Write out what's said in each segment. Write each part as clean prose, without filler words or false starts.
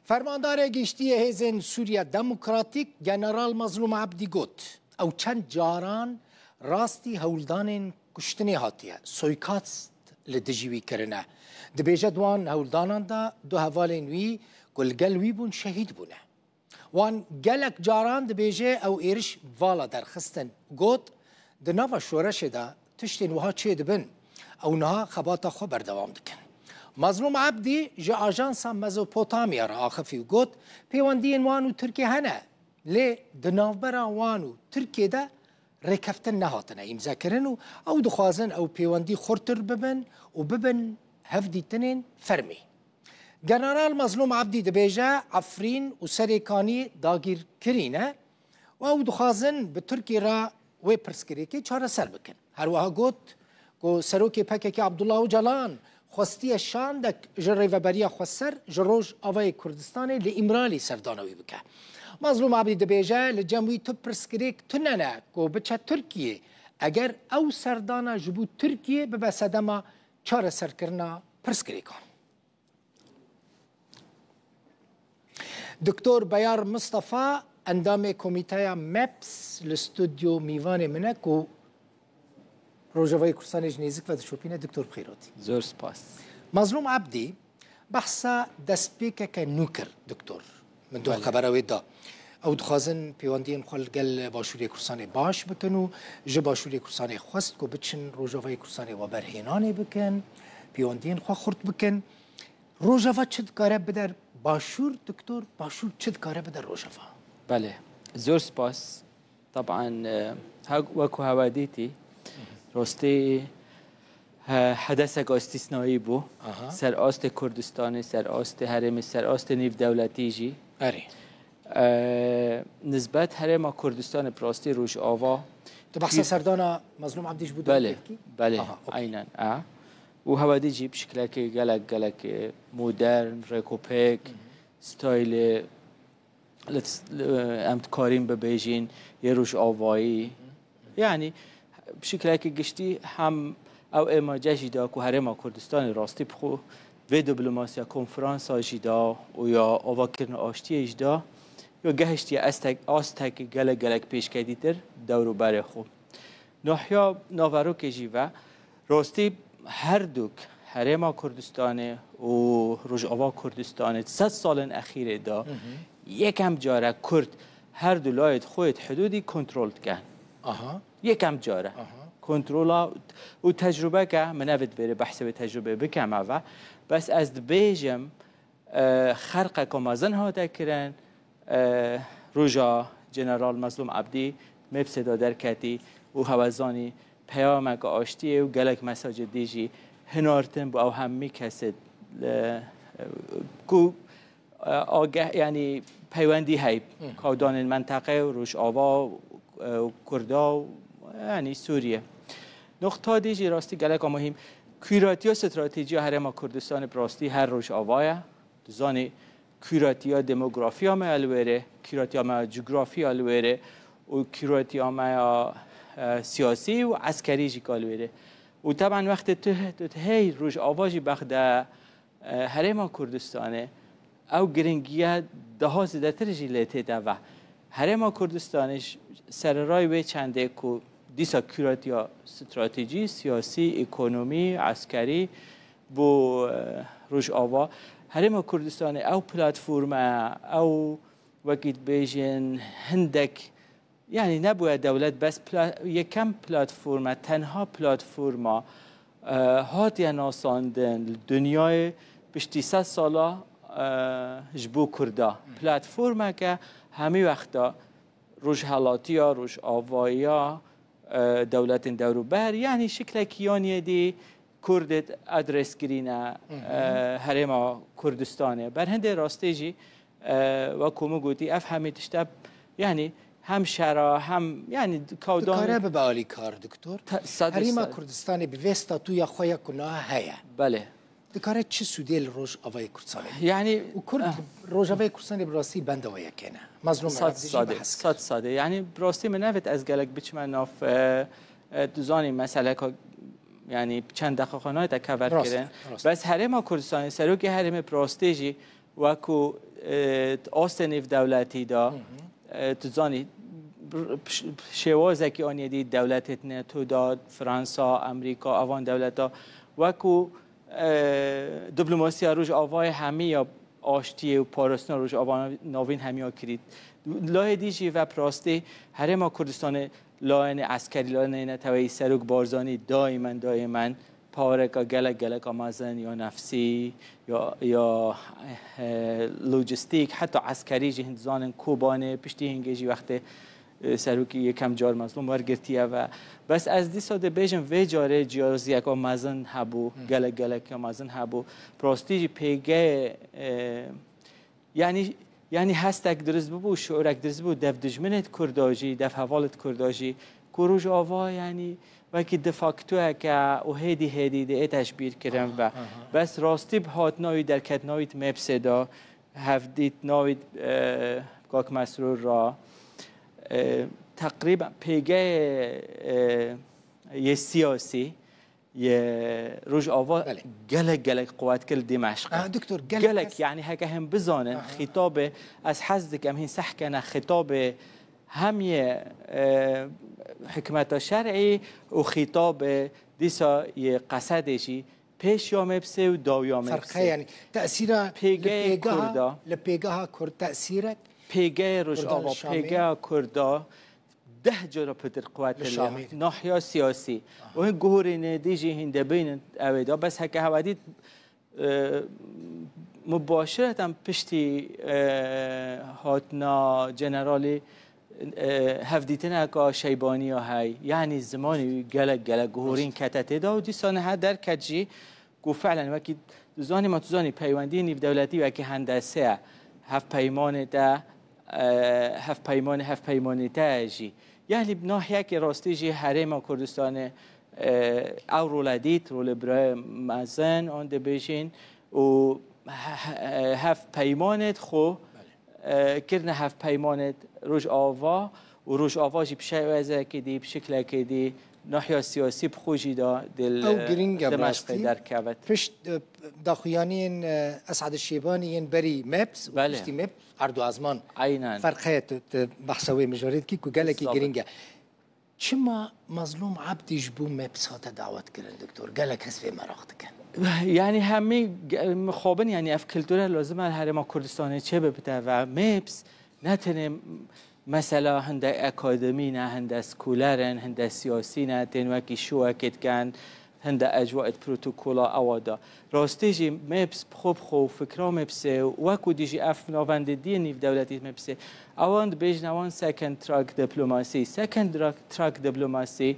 فرماندار گشتی هیزن سوریا دموکراتیک جنرال مظلوم عبدی گوت او چند جاران راستی هولدان کشتنی هاتیه سویکاست لدجیوی کرنه دبیجه دوان هولدانان دا دو حوالین وی گلگل وی بون شهید بونه وان گلک جاران دبیجه او ایرش والا در خستن گوت دناوا شورش دا تشتین وها چه دبن او نها خباتا خو بردوام دکن مظلوم عبدی جا آژانسا مزوپوتامیا را آخفی و گوت پیواندین وانو ترکی هنه لی دناوبرا وانو ترکی دا رکفتن نهاتنه امضا کرن و او دخوازن او پیواندی خورتر ببن و ببن هفدی تنین فرمی جنرال مظلوم عبدی دبیجه عفرین و سریکانی داگیر کرینه و او دخوازن به ترکی را وی پرسکری که چاره سر بکن هر وها گوت که سروکی پکه که عبدالله جلان خواستی شان دک جره و بریا خسر جروج آوای کردستان لامرالی سردانوی بکه مظلوم عبدی دبیجه لجمعی تو پرسکریک تو ننه که بچه ترکیه اگر او سردانا جبو ترکیه به صدما چار سر کرنا پرسکریکان دکتر بیار مصطفى اندام کمیته مپس لستودیو میوان منه که روجوای کردستان جنیزک و دشوپینه دکتر بخیراتی زور سپاس مظلوم عبدی بحثا دستپیک که نوکر دکتر من دو خبره ویدا او دخوازن پیواندین خلقل باشوری کردستان باش بکن و جه باشوری کردستان خواست که بچن روجوای کردستان و برهینانه بکن پیواندین خواه خورد بکن روجوا چد کاره بدر باشور دکتر باشور چد کاره بدر روجوا بله زور سپاس طبعا وكو هواديتي راستی حدث استثنایی بو سر آست کردستان سر آست حرم سر آست نیو دولتی جی نسبت حرم کردستان پراستی روش آوا تو بحث سردانا مظلوم عبدیش بود بله عینا و هوادی جی بشکل که گلک مدرن رکوپک ستایل امت کاریم به بیجین یه روش آوایی یعنی بشکل که گشتی هم او اماجه جدا که هرما کردستان راستی بخو و دیپلماسیا کنفرانس جدا و یا آواکرن آشتی جدا یا گهشتی آستک گلک پیش کردیتر دورو بر خو نحیا ناورو که جیوه راستی هر دوک هرما کردستان و روش آوا کردستان 100 سال اخیر دا یکم جاره کرد هر دو لایت خود حدودی کنترل کن یکم جاره کنترل و تجربه که منفذ بره بحث به تجربه بکم و بس از بیجم خرق کمازن ها دکرن روجا جنرال مظلوم عبدی مبسدا در کتی و هوازانی پیامک آشتی و گلک مساج دیجی هنارتن با او همی کسد کو آگه یعنی پیوندی هی کودان منطقه و روش آوا و کردا یعنی سوریه نقطه دیجی راستی گلک مهم کیراتی و استراتژی هرما کردستان براستی هر روش آوایه زانی کیراتی ها دموگرافی ها الوره کیراتی ها جغرافی الوره و کیراتی ها سیاسی و عسکری جی الوره و طبعا وقت تو هی روش آواجی بخده هرما کردستانه او گرنگیه ده زده ترجی لیته ده و هرما کردستانش سر رای و چنده که دیسا کیراتی ها استراتژی سیاسی اکونومی عسکری بو روش آوا هرما کردستان او پلاتفورم او وقت بیجن هندک یعنی نبوید دولت بس یکم پلاتفورم تنها پلاتفورم هاتی ناساندن دنیای پشتی 100 ساله جبو کرده پلاتفورم که همی وقتا روش حالاتی ها روش آوایی ها دولت دورو بر یعنی شکل کیانی دی کردت ادرس گرینه هرما کردستانه بر هنده راسته جی و کومو گوتی اف همه تشتب یعنی هم شرا هم یعنی کودان کاره به بالی کار دکتر هرما کردستان بیوستا تو یا خویا کنه هیا بله دکاره چه سودیل روش آوای کردستان یعنی و کرد روش آوای کردستان براستی بنده ویا کنه مظلوم ساده یعنی براستی من نفت از گلک بچم ناف دوزانی مسئله که یعنی چند دقیقه تا کور کردن بس هرما کردستان سروک هرم پراستیجی وکو آستنیف دولتی دا تزانی شوازه که آنی دید دولتت نه تو داد فرانسا امریکا اوان دولتا وکو دیپلماسی روش آوای همه یا آشتی و پارستان روش آوان نوین همه ها کرید لای دیجی و پراستی هرما کردستان لاین عسکری لاین نتوی سروک بارزانی دائما پارکا گلک آمازن یا نفسی یا لوجستیک حتی عسکری جی هندزان کوبانه پشتی هنگیجی وقت سروکی یکم جار مظلوم ورگرتیه و بس از دی ساده بیشم و جاره جیازی اکا مزن هبو گلک مزن هبو پراستی جی پیگه یعنی هستک درست ببو شعورک درست ببو دف دجمنت کرداجی دف حوالت کرداجی کروج آوا یعنی وکی دفاکتوه که او هیدی ده تشبیر کردم و بس راستی بهات ناوی در کت ناویت مبسدا هفدیت ناویت کاک مسرور را تقریبا پیگه یه سیاسی یه روش آوا گلک قوات کل دمشق دکتر گلک یعنی هکه هم بزانن خطاب از حزدک هم هین سحکنه خطاب همیه حکمت شرعی و خطاب دیسا یه قصدشی پیش یا مبسه و داو یا مبسه فرقه یعنی تأثیر پیگه کرده لپیگه کرد تأثیرک پیگه روش آوا پیگه کرده 10 جرا پتر قوات ناحیه سیاسی و این گهورین دیجی هنده بین اویدا بس هکه هودید مباشرت هم پشتی هاتنا جنرالی هفدیتن اکا شیبانی های یعنی زمانی گلک گهورین کتته دا و دیسانه ها در کجی گو فعلا وکی زانی ما تزانی پیوندی نیف دولتی وکی هندسه هفت پیمانه تاجی یعنی بناحیه که راستی جی حریم کردستان او رولدیت رول برای مزن آن ده بیشین و هفت پیمانت خو کرنه هفت پیمانت روش آوا و روش آوا جی بشه وزه که دی بشکل که دی ناحیه سیاسی بخوشی دا دمشق در کبت پشت داخویانین اسعد الشیبانی بری مبس و پشتی مب اردو ازمان فرقه بحثوی مجارید کی که گلکی گرینگه چما مظلوم عبدی جبو مبس ها دعوت کرن دکتور گلک هسوی مراخت کن یعنی همه مخابن یعنی اف کلتوره لازم هر کردستان چه ببته و مبس نتنه مثلا هنده اکادمی نه هنده سکولرن هنده سیاسی نه تنوکی شوکت کن هنده اجواء پروتوکولا اوادا راستیجی مبس خوب فکرام مبسه وکو دیجی اف ناوند دی نیف دولتی مبسه اواند بیج نوان سکند تراک دیپلماسی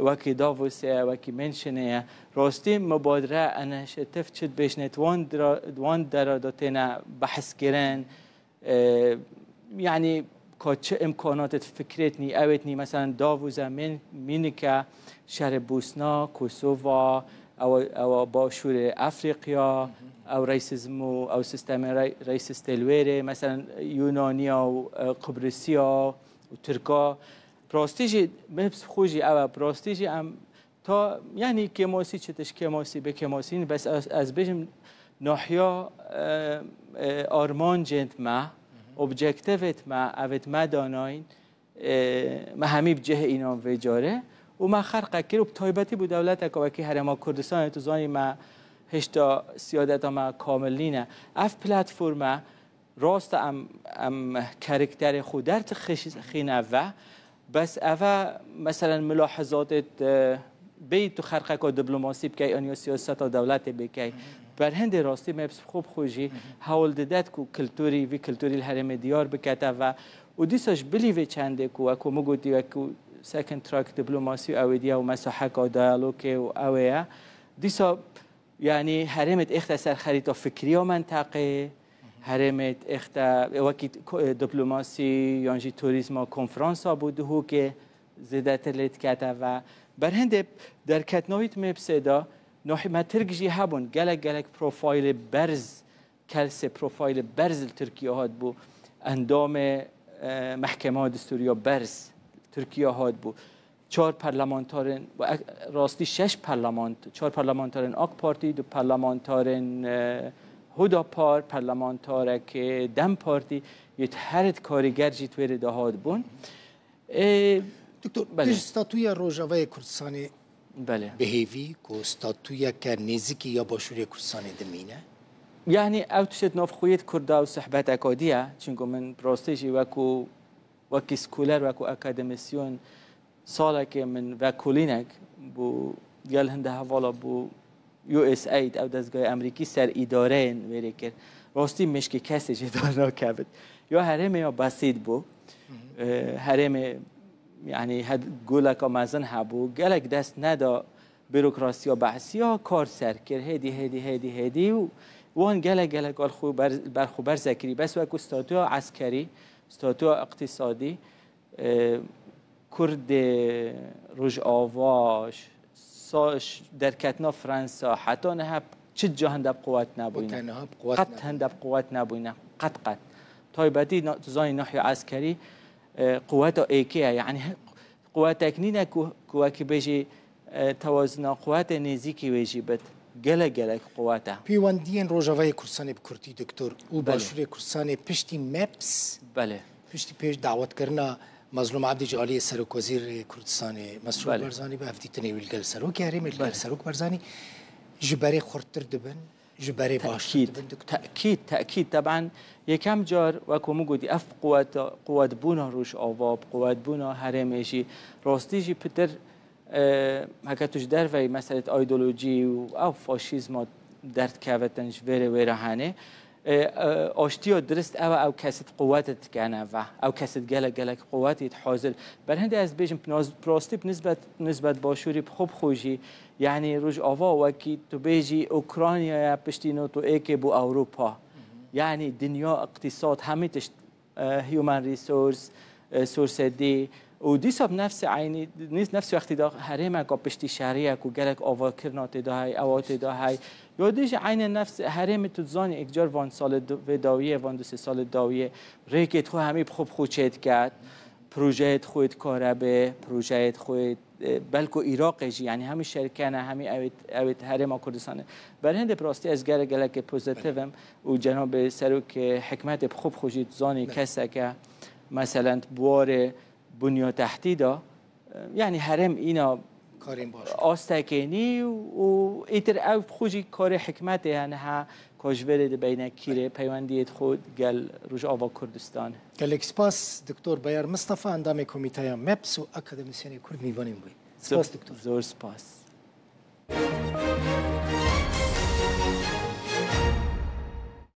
وکی داووسه وکی منشنه راستی مبادره انش تفچت بیشنت وان دراداتنا بحث کرن يعني چه امکانات فکرتنی اوتنی مثلا داووزه مینکه شهر بوسنا کوسووا او باشور افریقیا او ریسیزمو او سیستم ریسیستلویره مثلا یونانیا و قبرسیا و ترکا پراستیجی مبس خوشی او پراستیجی ام تا یعنی کماسی چتش کماسی به کماسی بس از بجم ناحیه آرمان جنت ما اوبجکتیویت ما اوت ما داناین ما همی بجه اینان وجاره و ما خرقه کرد و تایبتی بود دولت که هرما کردستان تو زانی ما هشتا سیادت ما کاملینه اف پلتفرم راست ام کرکتر خود در خینه و بس اوه مثلا ملاحظات بی تو خرقه که دیپلماسی بکی آنیا سیاست دولت بکی بر هند راستی مبس خوب خوشی حول دادت کو کلتوری و کلتوری الهرم دیار بکته و دیساش بلی و چنده کو اکو مگودی اکو سکند تراک دیپلماسی اویدیا و مساحه کا دیالوگ و اویا دیسا یعنی هرمت اختصار خریطه فکری و منطقه هرمت وکی دیپلماسی یانجی توریسم کنفرانس بود هو که زیاده تلت کته و بر هند در کتنویت مبسدا نوحی ما ترکجی هبون گلک پروفایل برز کلس پروفایل برز ترکیه هاد بو اندام محکمه دستوریا برز ترکیه هاد بو 4 پارلمانتارن راستی 6 پارلمانت 4 پارلمانتارن آک پارتی 2 پارلمانتارن هدا پار پرلمانتاره که دم پارتی یه هرت کارگر جی توی دهاد بون. دکتر بله. استاتوی روجاوای کردستان بله. بهیوی که استاتوی که نزدیکی یا باشوری کردستان دمینه؟ یعنی او تشت ناف خویت کرده و صحبت اکادیه چونکه من براستیجی وکی سکولر وکو اکادمیسیون ساله که من وکولینک بو گل هنده حوالا بو USAID او دستگاه امریکی سر اداره ویری کرد راستی مشکی کسی جدار نکبد یا حرم یا بسید بو حرم یعنی هد گولک مزن هبو گلک دست ندا بروکراسی و بحثی ها کار سر کرد هدی و وان گلک برخو برزکری بس وکو استاتو عسکری استاتو اقتصادی کرد روش آواش ساش در کتنا فرانسا حتی نه چه جا هندب قوت نبوینه قط هندب قوت نبوینه قط تایبتی تزانی ناحیه عسکری قوت ایکیه یعنی قوت تکنینه که بيجي توازن قوات نزیکی ویجی بد گله قواته پیوندین روجاوای کردستان بکردی دکتر او باشوری کردستان پشتی مپس بله پشتی پیش دعوت کرنا مظلوم عبد جعالی سرک وزیر کردستان مسعود برزانی به هفتی تنویل گل سرک هریم الگل سرک برزانی جبری خورتر دبن جبری باشتر دبن دکتر تأکید طبعا یکم جار وکو مگودی اف قوت بونا روش آواب قوت بونا هرمیشی راستیجی پتر هکتوش در وی مسئله ایدئولوژی و فاشیسم درد کاوتنش ویره هنه آشتی درست او کسید قوتت کنه و او کسید گلک قوتت حاضر بر هنده از بیشم پراستیب نسبت باشوری خوب خوشی یعنی روش آوا وکی تو بیجی اوکراینیا پشتینو تو ایک بو اروپا یعنی دنیا اقتصاد همه تشت هیومن ریسورس سورس دی و دیساب نفس عینی نیست نفس وقتی دا هرم کا پشتی شهریه کو گلک آوا کرنات داهای اوات داهای یادش عین نفس هرم تو زانی اکجار وان سال داویه وان 2 سال داویه ریکت خو همی خوب خوچت کرد پروژه خود کاره به پروژه خود بلکو عراق جی یعنی همین شرکانه همین اوت هرم کردستان بر هند پراستی از گلک پوزیتیوم و جناب سروک حکمت خوب خوشید زانی کسا که مثلا بوار بنیاد تحتیدا یعنی هرم اینا کاریم باشه آستکینی و ایتر او خوشی کار حکمت یعنی ها کاجوره بین کیره پیوندیت خود گل روش آوا کردستان گلک سپاس دکتر بایر مصطفی اندام کمیته مپس و اکادمیسیون کرد میوانیم بوی سپاس دکتر زور سپاس